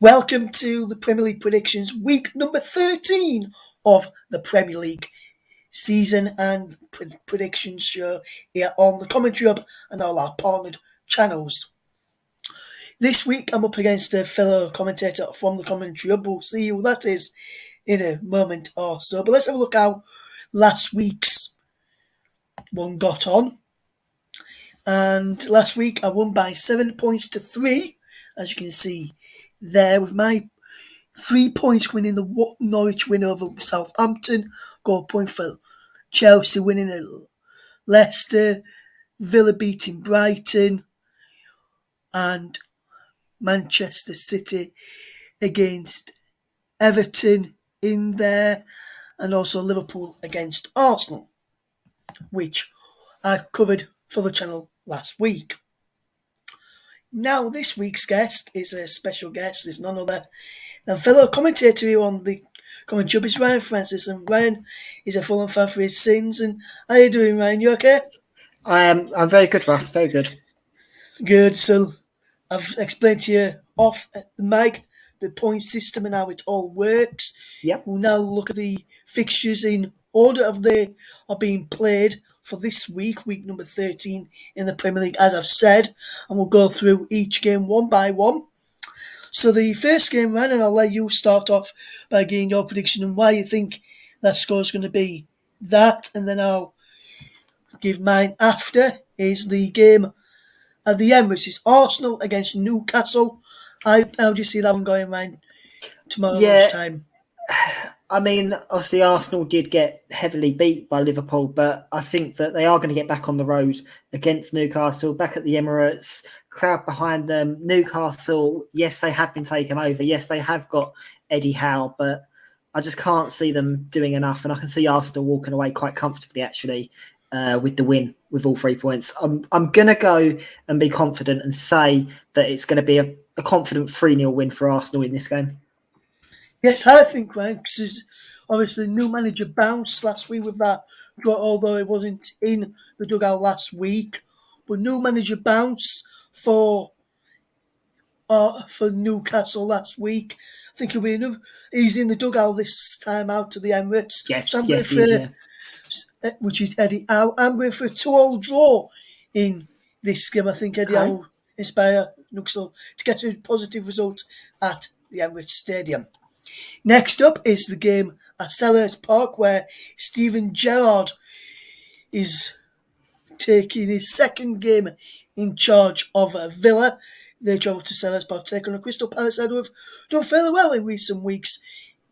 Welcome to the Premier League predictions, week number 13 of the Premier League season and predictions show here on the TCHub and all our partnered channels. This week I'm up against a fellow commentator from the TCHub. We'll see who that is in a moment or so. But let's have a look how last week's one got on. And last week I won by 7 points to 3, as you can see there, with my 3 points winning the Norwich win over Southampton, goal point for Chelsea winning at Leicester, Villa beating Brighton, and Manchester City against Everton in there, and also Liverpool against Arsenal, which I covered for the channel last week. Now, this week's guest is a special guest. It's none other than fellow commentator here on the TCHub is Ryan Francis. And Ryan is a Fulham fan for his sins. And how are you doing, Ryan? You okay? I'm very good, Russ. Very good. Good. So I've explained to you off the mic the point system and how it all works. Yep. We'll now look at the fixtures in order of they are being played for this week number 13 in the Premier League, as I've said, and we'll go through each game one by one. So the first game, Ryan, and I'll let you start off by giving your prediction and why you think that score is going to be that, and then I'll give mine after, is the game at the Emirates. It's Arsenal against Newcastle. How do you see that one going, Ryan, tomorrow lunchtime? I mean, obviously Arsenal did get heavily beat by Liverpool, but I think that they are going to get back on the road against Newcastle, back at the Emirates, crowd behind them. Newcastle, yes, they have been taken over. Yes, they have got Eddie Howe, but I just can't see them doing enough. And I can see Arsenal walking away quite comfortably, actually, with the win, with all 3 points. I'm going to go and be confident and say that it's going to be a confident 3-0 win for Arsenal in this game. Yes, I think, Ryan, because obviously the new manager bounced last week with that draw, although it wasn't in the dugout last week. But new manager bounce for Newcastle last week. I think he'll be enough. He's in the dugout this time out to the Emirates. Yes, so I'm yes, going for, which is Eddie Howe. I'm going for a 2-2 draw in this game. I think Eddie Howe will inspire Newcastle to get a positive result at the Emirates Stadium. Next up is the game at Selhurst Park, where Steven Gerrard is taking his second game in charge of Villa. They travel to Selhurst Park, take on a Crystal Palace side who have done fairly well in recent weeks,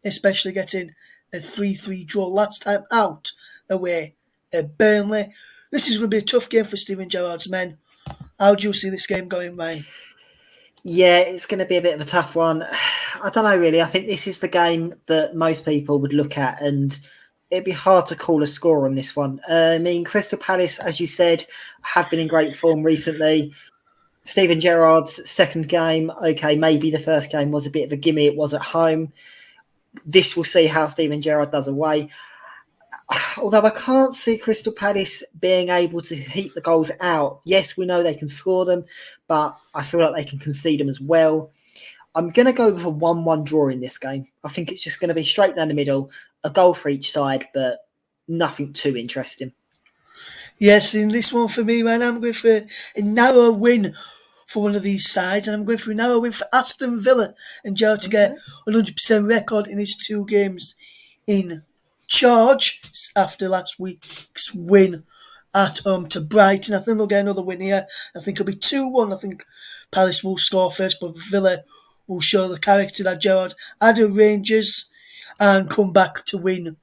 especially getting a 3-3 draw last time out away at Burnley. This is going to be a tough game for Steven Gerrard's men. How do you see this game going, Ryan? Yeah, it's going to be a bit of a tough one. I don't know, really. I think this is the game that most people would look at, and it'd be hard to call a score on this one. I mean, Crystal Palace, as you said, have been in great form recently. Steven Gerrard's second game, okay, maybe the first game was a bit of a gimme. It was at home. This will see how Steven Gerrard does away. Although I can't see Crystal Palace being able to heat the goals out. Yes, we know they can score them, but I feel like they can concede them as well. I'm going to go with a 1-1 draw in this game. I think it's just going to be straight down the middle, a goal for each side, but nothing too interesting. Yes, in this one for me, man, I'm going for a narrow win for one of these sides, and I'm going for a narrow win for Aston Villa and Gerrard to get a 100% record in his 2 games in charge after last week's win at home to Brighton. I think they'll get another win here. I think it'll be 2-1. I think Palace will score first, but Villa will show the character that Gerrard had at Rangers and come back to win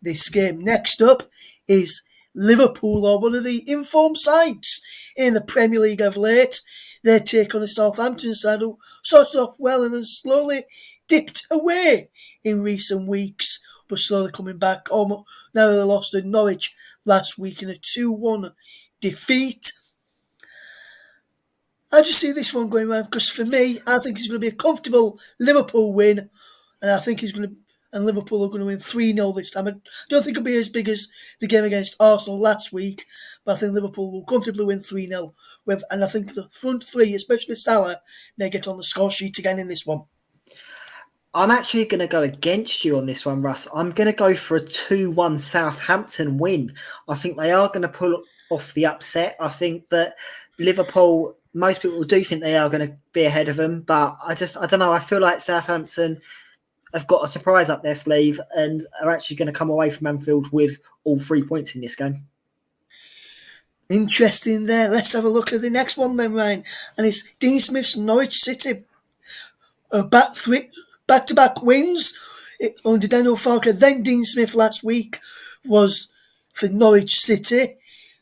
this game. Next up is Liverpool, or one of the informed sides in the Premier League of late. They take on a Southampton side who started off well and then slowly dipped away in recent weeks, but slowly coming back. Now they lost to Norwich last week in a 2-1 defeat. I just see this one going around because for me, I think it's going to be a comfortable Liverpool win, and I think Liverpool are going to win 3-0 this time. I don't think it'll be as big as the game against Arsenal last week, but I think Liverpool will comfortably win 3-0. And I think the front three, especially Salah, may get on the score sheet again in this one. I'm actually going to go against you on this one, Russ. I'm going to go for a 2-1 Southampton win. I think they are going to pull off the upset. I think that Liverpool, most people do think they are going to be ahead of them, but I don't know. I feel like Southampton have got a surprise up their sleeve and are actually going to come away from Anfield with all 3 points in this game. Interesting there. Let's have a look at the next one then, Ryan. And it's Dean Smith's Norwich City. Back-to-back wins under Daniel Farke. Then Dean Smith last week was for Norwich City.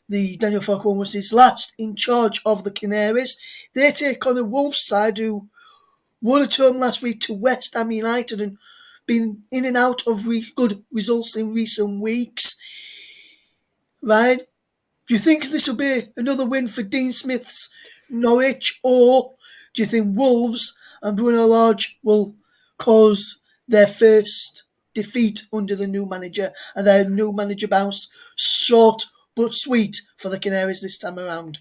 The Daniel Farke one was his last in charge of the Canaries. They take on a Wolves side who won at home last week to West Ham United and been in and out of good results in recent weeks. Ryan, do you think this will be another win for Dean Smith's Norwich, or do you think Wolves and Bruno Lage will cause their first defeat under the new manager and their new manager bounce short but sweet for the Canaries this time around?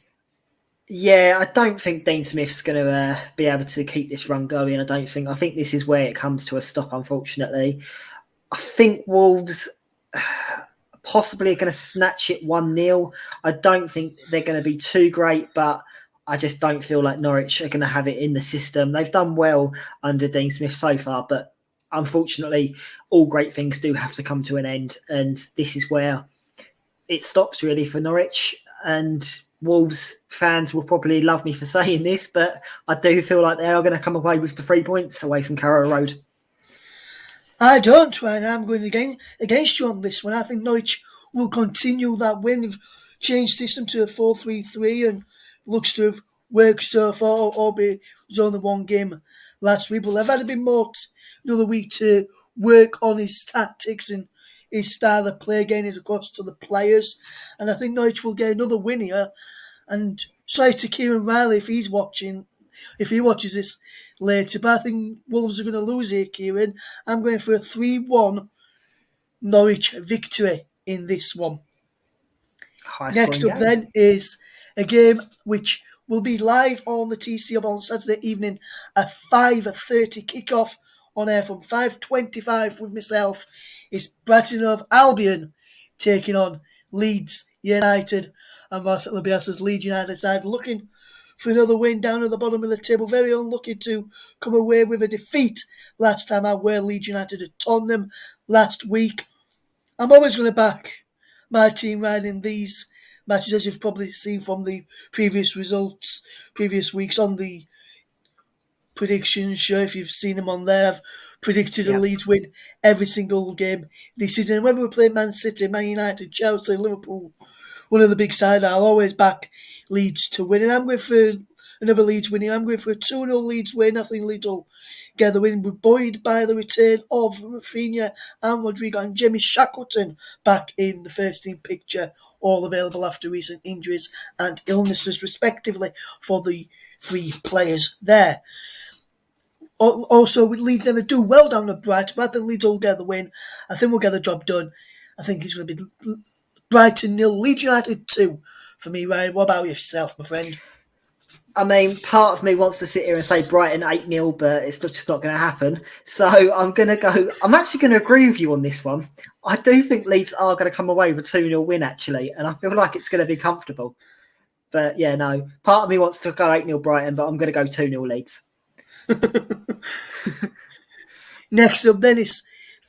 Yeah, I don't think Dean Smith's going to be able to keep this run going. I think this is where it comes to a stop, unfortunately. I think Wolves possibly are going to snatch it 1-0. I don't think they're going to be too great, but I just don't feel like Norwich are going to have it in the system. They've done well under Dean Smith so far, but unfortunately, all great things do have to come to an end. And this is where it stops really for Norwich. And Wolves fans will probably love me for saying this, but I do feel like they are going to come away with the 3 points away from Carrow Road. I don't, Ryan. I'm going against you on this one. I think Norwich will continue that win. They've changed system to a 4-3-3 and looks to have worked so far, albeit it was only one game last week. But they've had a bit more another week to work on his tactics and his style of play, getting it across to the players. And I think Norwich will get another win here. And sorry to Kieran Riley if he watches this later, but I think Wolves are going to lose here, Kieran. I'm going for a 3-1 Norwich victory in this one. Next up then is a game which will be live on the TCHub on Saturday evening at 5:30 kickoff on air from 5:25 with myself. It's Brighton of Albion taking on Leeds United, and Marcelo Bielsa's Leeds United side looking for another win down at the bottom of the table. Very unlucky to come away with a defeat last time out where Leeds United at Tottenham last week. I'm always going to back my team right in these matches, as you've probably seen from the previous results, previous weeks on the predictions show. If you've seen them on there, I've predicted a Leeds win every single game this season. Whether we play Man City, Man United, Chelsea, Liverpool, one of the big sides, I'll always back Leeds to win. And I'm going for another Leeds win here. I'm going for a 2-0 Leeds win. I think Leeds will get the win, buoyed by the return of Rafinha and Rodrigo and Jamie Shackleton back in the first team picture, all available after recent injuries and illnesses respectively for the three players there. Also, Leeds never do well down at Brighton, but I think Leeds will get the win. I think we'll get the job done. I think it's going to be Brighton 0, Leeds United 2 for me, Ryan. What about yourself, my friend? I mean, part of me wants to sit here and say Brighton 8-0, but it's just not going to happen. So I'm actually going to agree with you on this one. I do think Leeds are going to come away with a 2-0 win, actually, and I feel like it's going to be comfortable. But yeah, no, part of me wants to go 8-0 Brighton, but I'm going to go 2-0 Leeds. Next up then is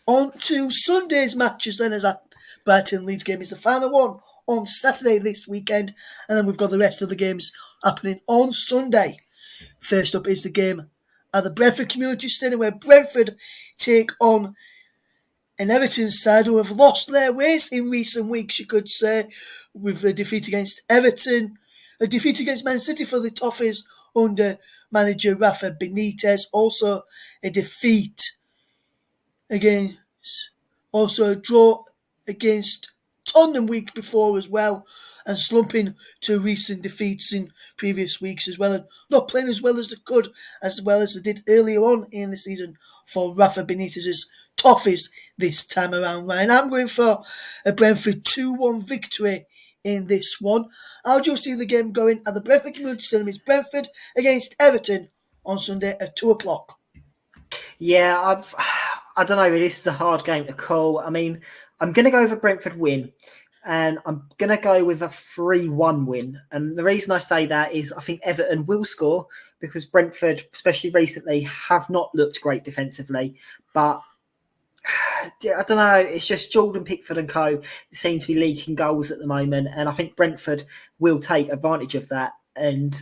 on to Sunday's matches then, as that Brighton Leeds game is the final one on Saturday this weekend, and then we've got the rest of the games happening on Sunday. First up is the game at the Brentford Community Stadium where Brentford take on an Everton side who have lost their ways in recent weeks, you could say, with a defeat against Everton, a defeat against Man City for the Toffees under manager Rafa Benitez, also a defeat against, also a draw against Tottenham week before as well, and slumping to recent defeats in previous weeks as well, and not playing as well as they could, as well as they did earlier on in the season for Rafa Benitez's Toffees this time around, Ryan. I'm going for a Brentford 2-1 victory in this one. How do you see the game going at the Brentford Community Stadium? It's Brentford against Everton on Sunday at 2 o'clock. Yeah, I don't know. Really, this is a hard game to call. I mean, I'm going to go with a Brentford win, and I'm going to go with a 3-1 win. And the reason I say that is I think Everton will score because Brentford, especially recently, have not looked great defensively. But I don't know. It's just Jordan Pickford and co seem to be leaking goals at the moment, and I think Brentford will take advantage of that. And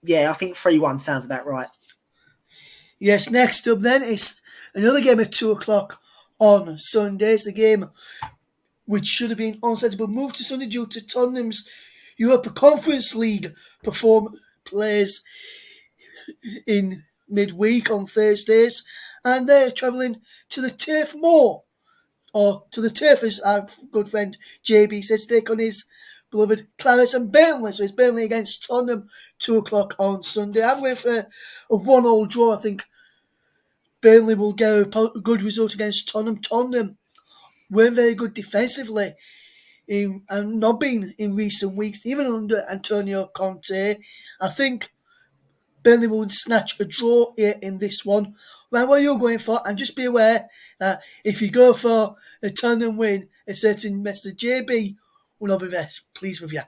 yeah, I think 3-1 sounds about right. Yes, next up then is another game at 2 o'clock on Sunday. It's the game which should have been on set but moved to Sunday due to Tottenham's Europa Conference League plays in midweek on Thursdays, and they're travelling to the Turf Moor, or to the Turf as our good friend JB says, take on his beloved Clarets and Burnley. So it's Burnley against Tottenham, 2 o'clock on Sunday. I'm going for a 1-1 draw. I think Burnley will get a good result against Tottenham. Tottenham weren't very good defensively and not been in recent weeks, even under Antonio Conte. I think Burnley will snatch a draw here in this one. Well, what you're going for, and just be aware that if you go for a Tottenham win, a certain Mr. JB will not be best pleased with you.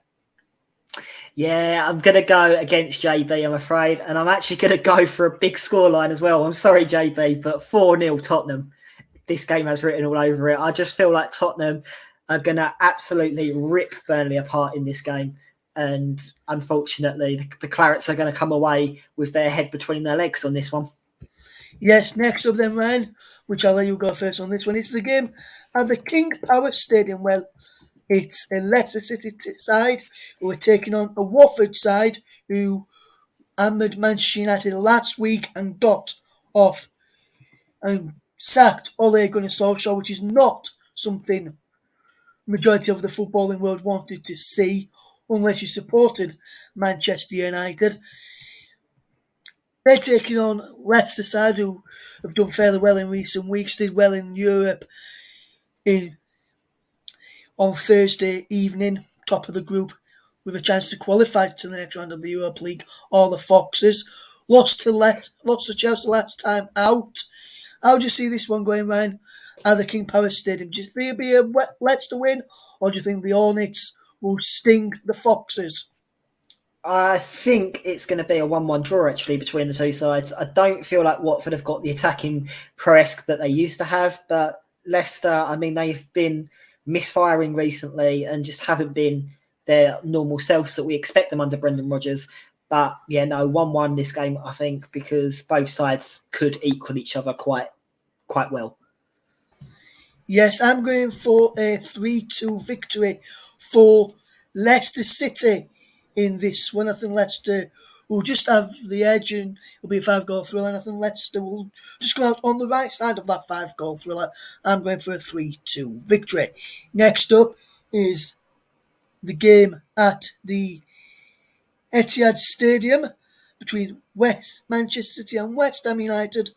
Yeah, I'm going to go against JB, I'm afraid. And I'm actually going to go for a big scoreline as well. I'm sorry, JB, but 4-0 Tottenham. This game has written all over it. I just feel like Tottenham are going to absolutely rip Burnley apart in this game. And unfortunately, the Clarets are going to come away with their head between their legs on this one. Yes, next up then, Ryan, which I'll let you go first on this one. It's the game at the King Power Stadium. Well, it's a Leicester City side who are taking on a Watford side who hammered Manchester United last week and got off and sacked Ole Gunnar Solskjaer, which is not something majority of the footballing world wanted to see unless you supported Manchester United. They're taking on Leicester side who have done fairly well in recent weeks, did well in Europe on Thursday evening, top of the group, with a chance to qualify to the next round of the Europa League. All the Foxes lost to Chelsea last time out. How do you see this one going, Ryan? At the King Power Stadium, do you think it'll be a Leicester win, or do you think the Hornets will sting the Foxes? I think it's going to be a 1-1 draw, actually, between the two sides. I don't feel like Watford have got the attacking prowess that they used to have, but Leicester, I mean, they've been misfiring recently and just haven't been their normal selves that we expect them under Brendan Rodgers. But yeah, no, 1-1 this game, I think, because both sides could equal each other quite well. Yes, I'm going for a 3-2 victory for Leicester City in this one. I think Leicester will just have the edge and it'll be a 5-goal thriller. And I think Leicester will just come out on the right side of that 5-goal thriller. I'm going for a 3-2 victory. Next up is the game at the Etihad Stadium between West Manchester City and West Ham United.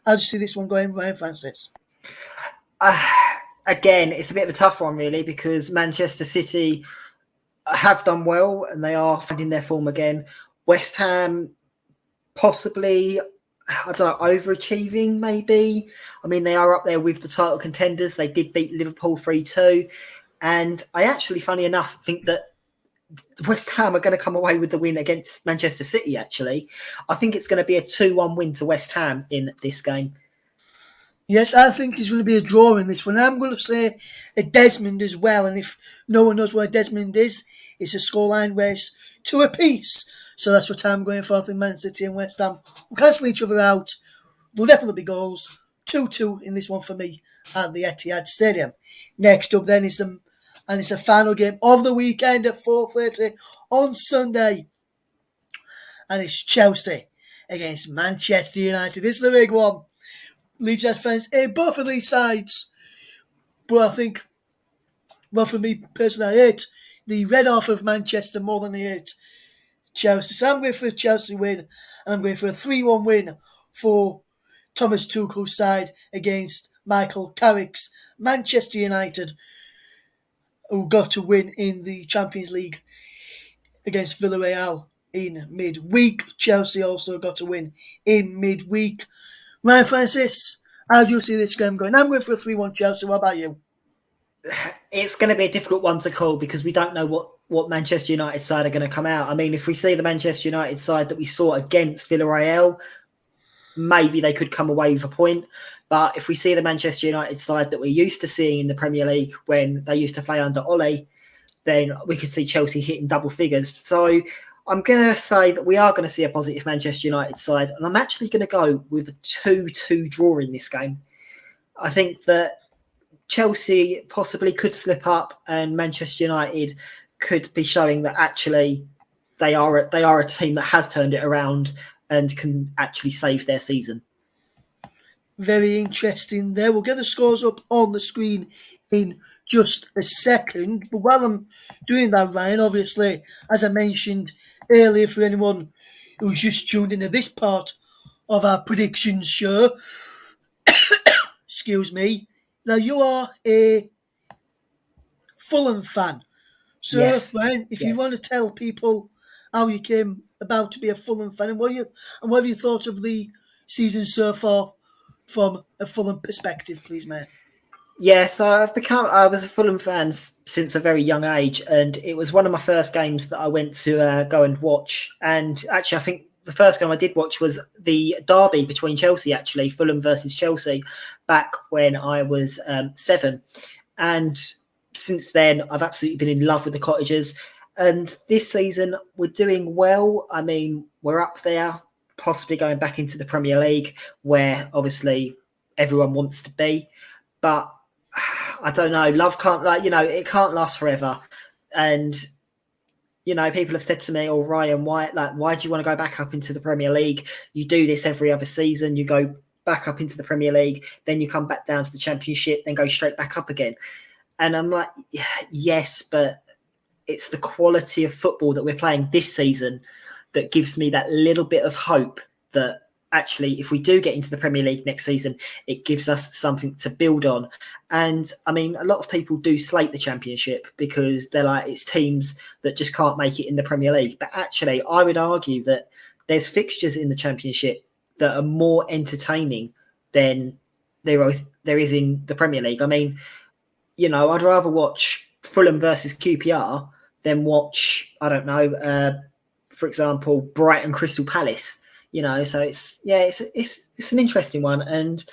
How do you see this one going, Ryan Francis? Again, it's a bit of a tough one, really, because Manchester City have done well and they are finding their form again. West Ham possibly, I don't know, overachieving maybe. I mean, they are up there with the title contenders. They did beat Liverpool 3-2. And I actually, funny enough, think that West Ham are going to come away with the win against Manchester City, actually. I think it's going to be a 2-1 win to West Ham in this game. Yes, I think it's going to be a draw in this one. I'm going to say a Desmond as well. And if no one knows what a Desmond is, it's a scoreline where it's 2 apiece. So that's what I'm going for. I think Man City and West Ham will cancel each other out. There'll definitely be goals. 2-2 in this one for me at the Etihad Stadium. Next up then is it's the final game of the weekend at 4:30 on Sunday. And it's Chelsea against Manchester United. This is the big one. Leeds United fans hate both of these sides. But I think, well, for me personally, I hate the red half of Manchester more than I hate Chelsea. So I'm going for a Chelsea win, and I'm going for a 3-1 win for Thomas Tuchel's side against Michael Carrick's Manchester United, who got to win in the Champions League against Villarreal in midweek. Chelsea also got to win in midweek. Ryan Francis, how do you see this game going? I'm going for a 3-1 Chelsea. What about you? It's going to be a difficult one to call because we don't know what Manchester United side are going to come out. I mean, if we see the Manchester United side that we saw against Villarreal, maybe they could come away with a point. But if we see the Manchester United side that we're used to seeing in the Premier League when they used to play under Ole, then we could see Chelsea hitting double figures. So I'm going to say that we are going to see a positive Manchester United side. And I'm actually going to go with a 2-2 draw in this game. I think that Chelsea possibly could slip up and Manchester United could be showing that actually they are a team that has turned it around and can actually save their season. Very interesting there. We'll get the scores up on the screen in just a second. But while I'm doing that, Ryan, obviously, as I mentioned earlier, for anyone who's just tuned into this part of our predictions show, excuse me, now you are a Fulham fan. So, Yes. Ryan, if you want to tell people how you came about to be a Fulham fan and what have you thought of the season so far from a Fulham perspective, please, mate? Yeah, so I was a Fulham fan since a very young age, and it was one of my first games that I went to go and watch. And actually, I think the first game I did watch was the derby between Chelsea, actually, Fulham versus Chelsea, back when I was 7. And since then, I've absolutely been in love with the Cottagers. And this season, we're doing well. I mean, we're up there, possibly going back into the Premier League, where obviously everyone wants to be. But I don't know. Love can't, it can't last forever. And, people have said to me, "Oh, Ryan, why do you want to go back up into the Premier League? You do this every other season. You go back up into the Premier League, then you come back down to the Championship, then go straight back up again." And I'm like, yes, but it's the quality of football that we're playing this season that gives me that little bit of hope that actually, if we do get into the Premier League next season, it gives us something to build on. And I mean, a lot of people do slate the Championship because they're like, it's teams that just can't make it in the Premier League. But actually, I would argue that there's fixtures in the Championship that are more entertaining than there is in the Premier League. I mean, I'd rather watch Fulham versus QPR than watch, I don't know, for example, Brighton Crystal Palace. So it's an interesting one, and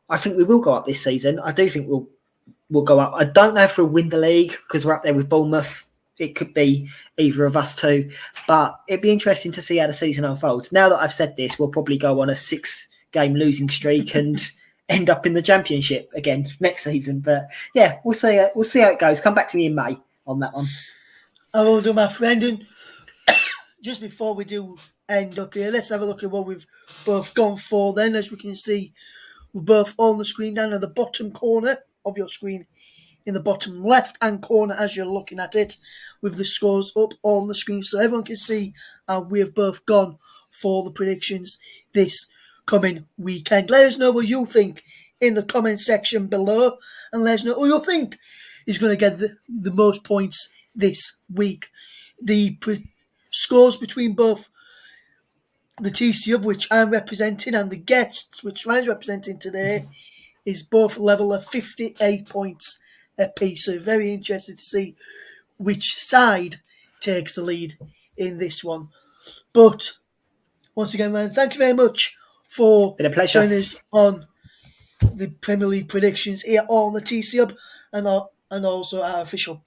I think we will go up this season. I do think we'll go up. I don't know if we'll win the league because we're up there with Bournemouth. It could be either of us two, but it'd be interesting to see how the season unfolds. Now that I've said this, we'll probably go on a 6-game losing streak and end up in the Championship again next season. But yeah, we'll see how it goes. Come back to me in May on that one. I will do, my friend. And just before we do end up here, let's have a look at what we've both gone for then. As we can see, we're both on the screen down at the bottom corner of your screen, in the bottom left-hand corner as you're looking at it, with the scores up on the screen so everyone can see how we've both gone for the predictions this coming weekend. Let us know what you think in the comment section below, and let us know who you think is going to get the most points this week. The scores between both the TCHub, which I'm representing, and the guests, which Ryan's representing today, is both level of 58 points apiece. So very interested to see which side takes the lead in this one. But once again, Ryan, thank you very much for joining us on the Premier League predictions here on the TCHub and also our official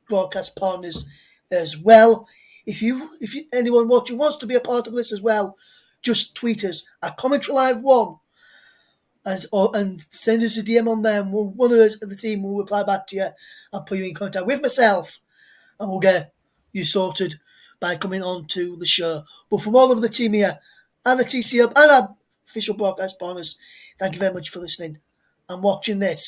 broadcast partners as well. If anyone watching wants to be a part of this as well, just tweet us at CommentaryLive1 and send us a DM on there, and one of us at the team will reply back to you and put you in contact with myself, and we'll get you sorted by coming on to the show. But from all of the team here and the TCHub and our official broadcast partners, thank you very much for listening and watching this.